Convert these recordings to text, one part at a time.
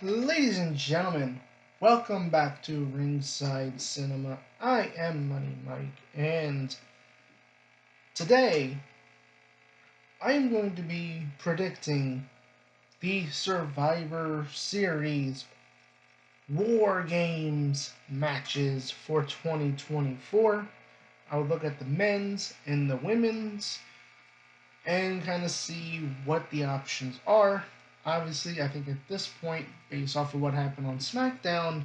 Ladies and gentlemen, welcome back to Ringside Cinema. I am Money Mike, and today I am going to be predicting the Survivor Series War Games matches for 2024. I will look at the men's and the women's and kind of see what the options are. Obviously, I think at this point, based off of what happened on SmackDown,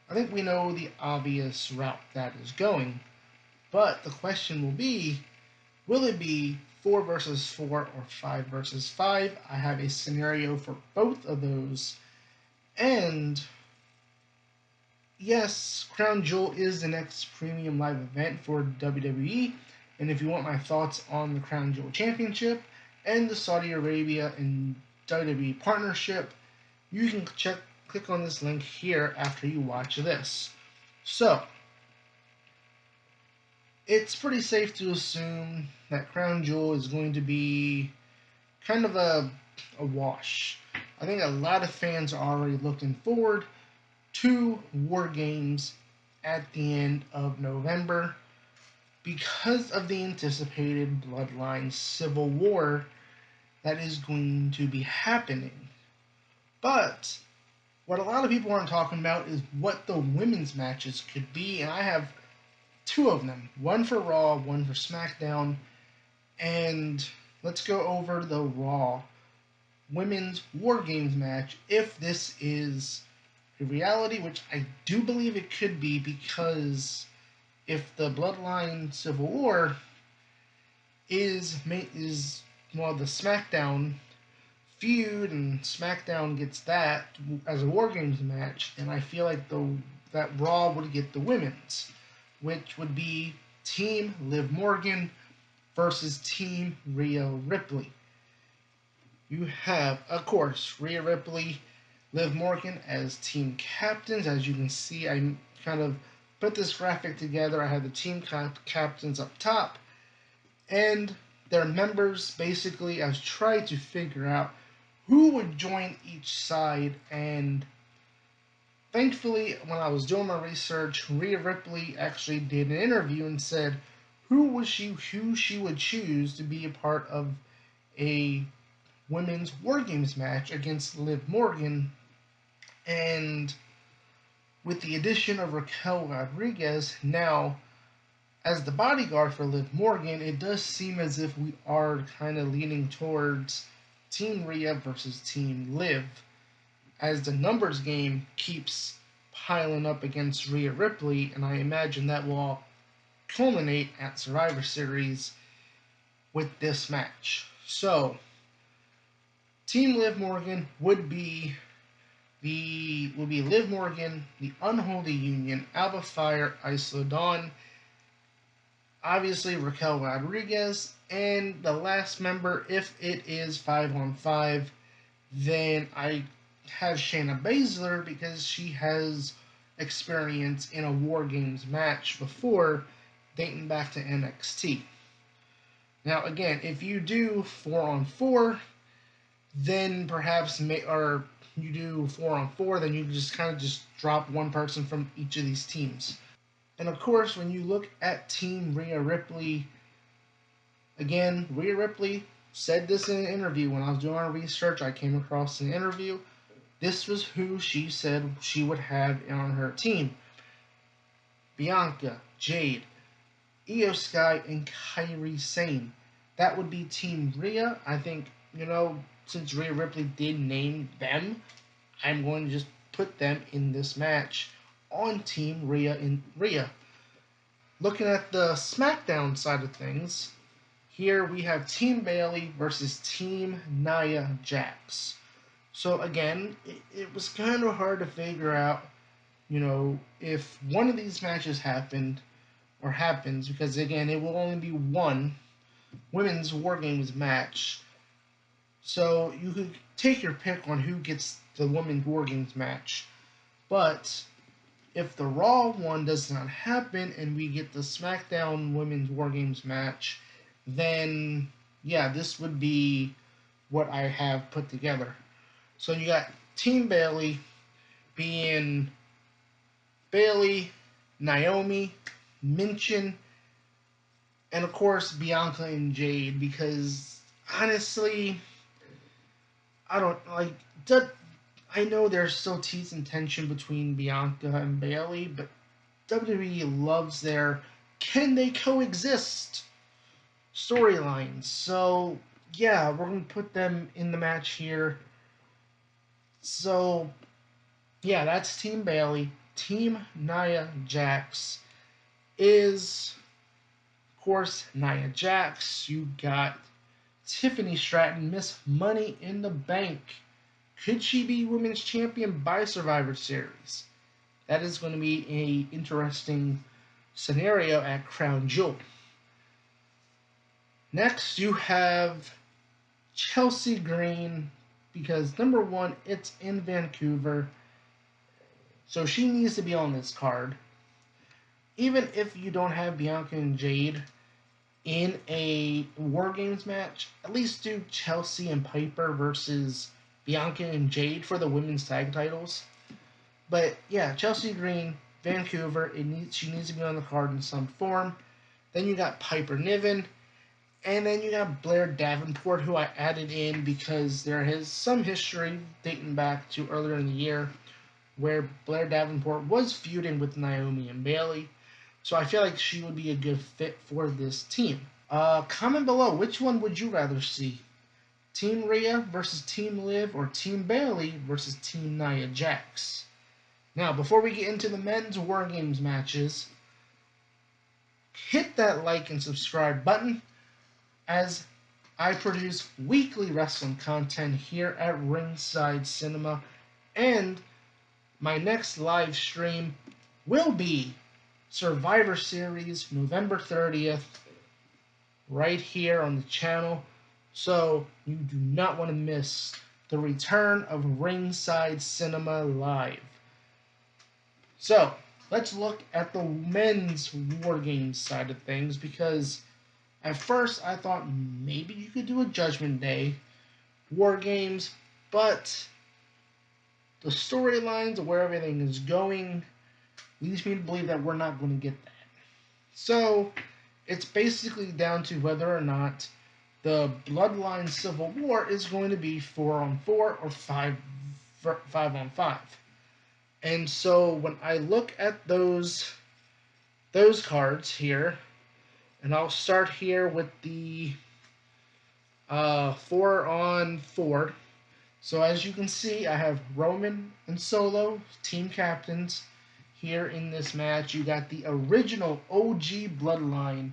I think we know the obvious route that is going. But the question will it be 4 versus 4 or 5 versus 5? I have a scenario for both of those. And yes, Crown Jewel is the next premium live event for WWE. And if you want my thoughts on the Crown Jewel Championship and the Saudi Arabia and WWE partnership, you can click on this link here after you watch this. So, it's pretty safe to assume that Crown Jewel is going to be kind of a wash. I think a lot of fans are already looking forward to War Games at the end of November because of the anticipated Bloodline Civil War that is going to be happening. But what a lot of people aren't talking about is what the women's matches could be, and I have two of them, one for Raw, one for SmackDown, and let's go over the Raw Women's War Games match if this is a reality, which I do believe it could be, because if the Bloodline Civil War is well, the SmackDown feud and SmackDown gets that as a War Games match, and I feel like that Raw would get the women's, which would be Team Liv Morgan versus Team Rhea Ripley. You have, of course, Rhea Ripley, Liv Morgan as team captains. As you can see, I kind of put this graphic together. I have the team captains up top, and their members. Basically, I've tried to figure out who would join each side, and thankfully, when I was doing my research, Rhea Ripley actually did an interview and said who she would choose to be a part of a women's War Games match against Liv Morgan. And with the addition of Raquel Rodriguez now as the bodyguard for Liv Morgan, it does seem as if we are kind of leaning towards Team Rhea versus Team Liv, as the numbers game keeps piling up against Rhea Ripley, and I imagine that will all culminate at Survivor Series with this match. So, Team Liv Morgan would be Liv Morgan, the Unholy Union, Alba Fire, Isla Dawn, obviously Raquel Rodriguez, and the last member, if it is 5-on-5, then I have Shayna Baszler because she has experience in a War Games match before, dating back to NXT. Now, again, if you do 4-on-4, then perhaps you do 4-on-4, then you can just kind of just drop one person from each of these teams. And of course, when you look at Team Rhea Ripley, again, Rhea Ripley said this in an interview. When I was doing our research, I came across an interview. This was who she said she would have on her team: Bianca, Jade, Io Sky, and Kairi Sane. That would be Team Rhea. I think, since Rhea Ripley did name them, I'm going to just put them in this match on Team Rhea and Rhea. Looking at the SmackDown side of things, here we have Team Bayley versus Team Nia Jax. So again, it was kind of hard to figure out, if one of these matches happens, because again, it will only be one women's War Games match. So you could take your pick on who gets the women's War Games match. But if the Raw one does not happen and we get the SmackDown Women's War Games match, then yeah, this would be what I have put together. So you got Team Bayley being Bayley, Naomi, Minchin, and of course Bianca and Jade, because honestly, I don't like. I know there's still tease and tension between Bianca and Bayley, but WWE loves their "can they coexist" storylines. So yeah, we're gonna put them in the match here. So yeah, that's Team Bayley. Team Nia Jax is, of course, Nia Jax. You got Tiffany Stratton, Miss Money in the Bank. Could she be Women's Champion by Survivor Series? That is going to be a interesting scenario at Crown Jewel. Next, you have Chelsea Green, because number one, it's in Vancouver, so she needs to be on this card. Even if you don't have Bianca and Jade in a War Games match, at least do Chelsea and Piper versus Bianca and Jade for the women's tag titles. But yeah, Chelsea Green, Vancouver, she needs to be on the card in some form. Then you got Piper Niven, and then you got Blair Davenport, who I added in because there is some history dating back to earlier in the year where Blair Davenport was feuding with Naomi and Bayley. So I feel like she would be a good fit for this team. Comment below, which one would you rather see? Team Rhea versus Team Liv, or Team Bayley versus Team Nia Jax? Now, before we get into the men's War Games matches, hit that like and subscribe button, as I produce weekly wrestling content here at Ringside Cinema, and my next live stream will be Survivor Series November 30th right here on the channel. So you do not want to miss the return of Ringside Cinema Live. So let's look at the men's War Games side of things, because at first I thought maybe you could do a Judgment Day War Games, but the storylines of where everything is going leads me to believe that we're not going to get that. So it's basically down to whether or not the Bloodline Civil War is going to be 4-on-4 or 5-on-5. And so when I look at those cards here, and I'll start here with the 4-on-4. So as you can see, I have Roman and Solo, team captains, here in this match. You got the original OG Bloodline,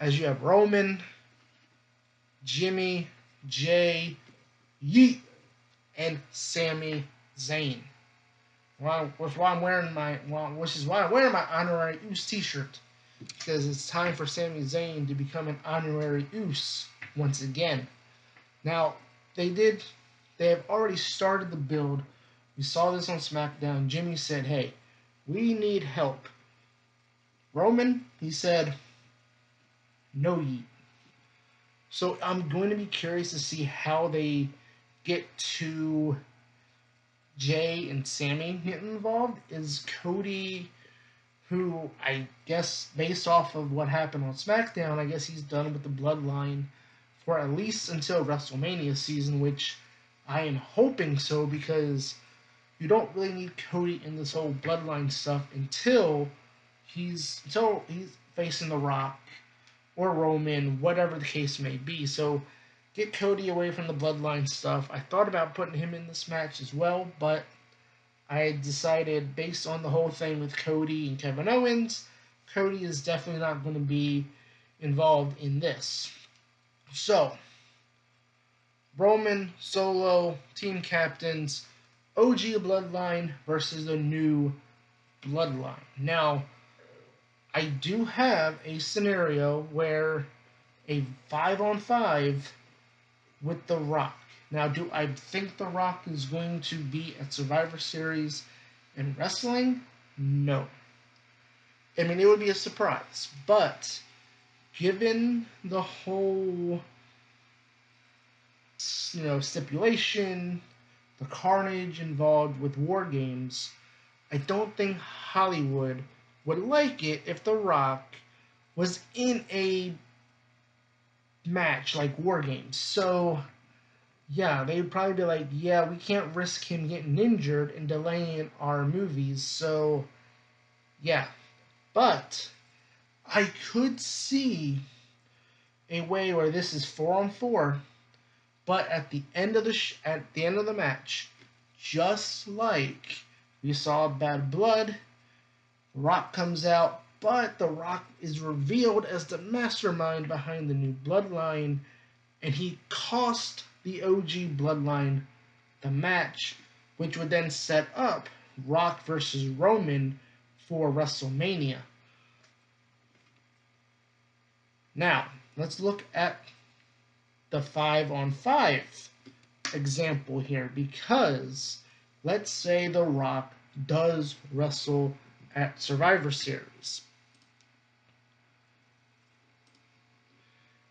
as you have Roman, Jimmy, Jay, Yeet, and Sami Zayn. Which is why I'm wearing my honorary Uce t-shirt, because it's time for Sami Zayn to become an honorary Uce once again. Now they have already started the build. We saw this on SmackDown. Jimmy said, "Hey, we need help." Roman, he said, "No Yeet." So I'm going to be curious to see how they get to Jay and Sammy getting involved. Is Cody, who I guess based off of what happened on SmackDown, I guess he's done with the Bloodline for at least until WrestleMania season, which I am hoping so, because you don't really need Cody in this whole Bloodline stuff until he's facing The Rock or Roman, whatever the case may be. So get Cody away from the Bloodline stuff. I thought about putting him in this match as well, but I decided, based on the whole thing with Cody and Kevin Owens, Cody is definitely not going to be involved in this. So, Roman, Solo, team captains, OG Bloodline versus the new Bloodline. Now, I do have a scenario where a 5-on-5 with The Rock. Now, do I think The Rock is going to be at Survivor Series in wrestling? No. I mean, it would be a surprise. But given the whole, stipulation, the carnage involved with war games, I don't think Hollywood would like it if The Rock was in a match like war games. So yeah, they'd probably be like, yeah, we can't risk him getting injured and delaying our movies. So yeah, but I could see a way where this is 4-on-4, but at the end of the match, just like we saw Bad Blood, Rock comes out, but The Rock is revealed as the mastermind behind the new Bloodline, and he cost the OG Bloodline the match, which would then set up Rock versus Roman for WrestleMania. Now, let's look at the 5-on-5 example here, because let's say The Rock does wrestle at Survivor Series.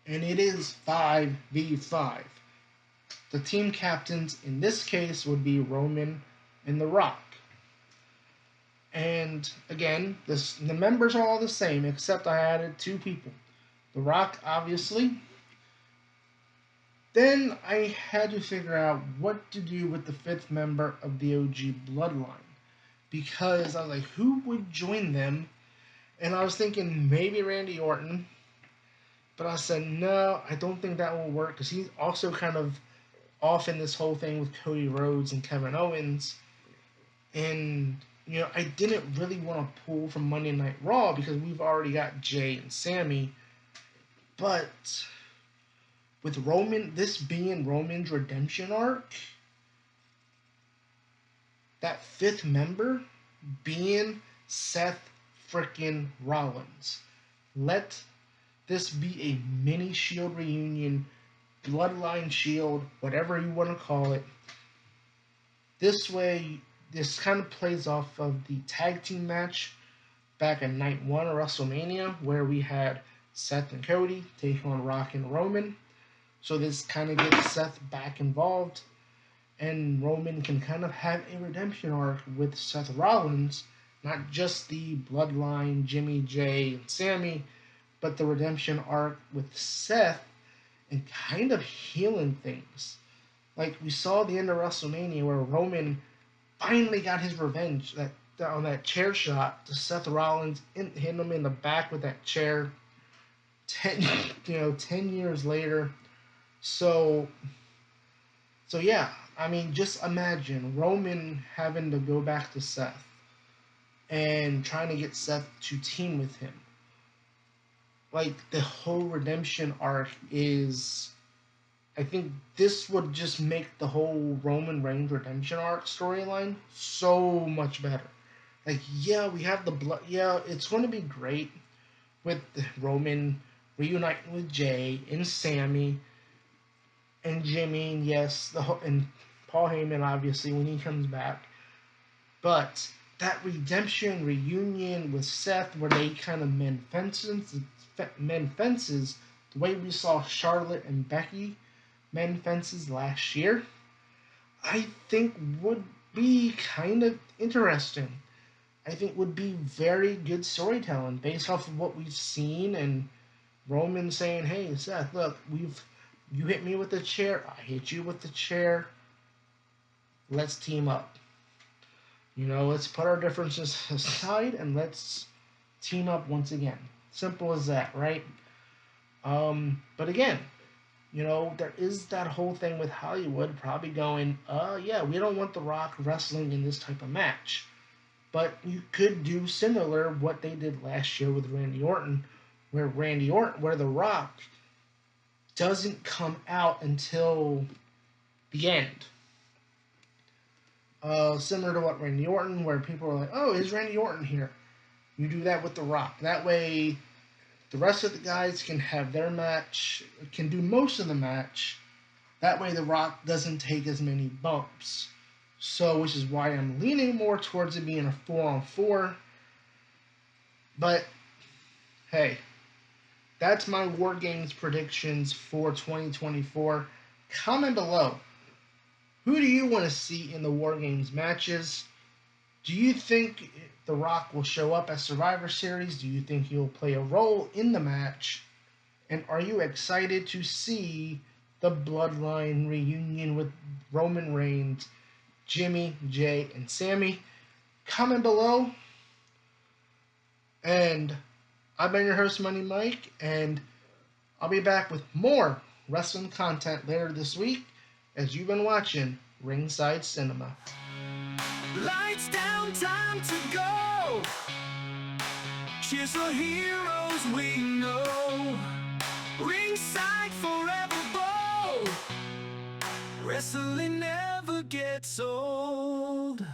And it is 5v5. The team captains in this case would be Roman and The Rock. And again, the members are all the same, except I added 2 people. The Rock, obviously. Then I had to figure out what to do with the 5th member of the OG Bloodline. Because I was like, who would join them? And I was thinking maybe Randy Orton. But I said, no, I don't think that will work, because he's also kind of off in this whole thing with Cody Rhodes and Kevin Owens. And, I didn't really want to pull from Monday Night Raw because we've already got Jay and Sammy. But with Roman, this being Roman's redemption arc, that 5th member being Seth frickin' Rollins. Let this be a mini Shield reunion, Bloodline Shield, whatever you want to call it. This way, this kind of plays off of the tag team match back in Night 1 of WrestleMania, where we had Seth and Cody take on Rock and Roman. So this kind of gets Seth back involved, and Roman can kind of have a redemption arc with Seth Rollins, not just the Bloodline, Jimmy, Jay, and Sammy, but the redemption arc with Seth and kind of healing things. Like we saw at the end of WrestleMania where Roman finally got his revenge on that chair shot to Seth Rollins, hitting him in the back with that chair 10 years later. So yeah, I mean, just imagine Roman having to go back to Seth and trying to get Seth to team with him. Like, the whole redemption arc is... I think this would just make the whole Roman Reigns redemption arc storyline so much better. Like, yeah, we have the blood... Yeah, it's going to be great with Roman reuniting with Jay and Sammy and Jimmy, and yes, and Paul Heyman, obviously, when he comes back. But that redemption reunion with Seth, where they kind of mend fences, the way we saw Charlotte and Becky mend fences last year, I think would be kind of interesting. I think would be very good storytelling based off of what we've seen, and Roman saying, hey, Seth, look, you hit me with the chair, I hit you with the chair, let's team up. Let's put our differences aside and let's team up once again. Simple as that, right? But again, there is that whole thing with Hollywood probably going, yeah, we don't want The Rock wrestling in this type of match. But you could do similar what they did last year with Randy Orton, where The Rock doesn't come out until the end. Similar to what Randy Orton, where people are like, oh, is Randy Orton here? You do that with The Rock. That way, the rest of the guys can have their match, can do most of the match. That way, The Rock doesn't take as many bumps. So, which is why I'm leaning more towards it being a 4-on-4. But, hey, that's my War Games predictions for 2024. Comment below. Who do you want to see in the War Games matches? Do you think The Rock will show up at Survivor Series? Do you think he'll play a role in the match? And are you excited to see the Bloodline reunion with Roman Reigns, Jimmy, Jay, and Sammy? Comment below. And I've been your host, Money Mike, and I'll be back with more wrestling content later this week as you've been watching Ringside Cinema. Lights down, time to go. Cheers for heroes we know. Ringside forever bold. Wrestling never gets old.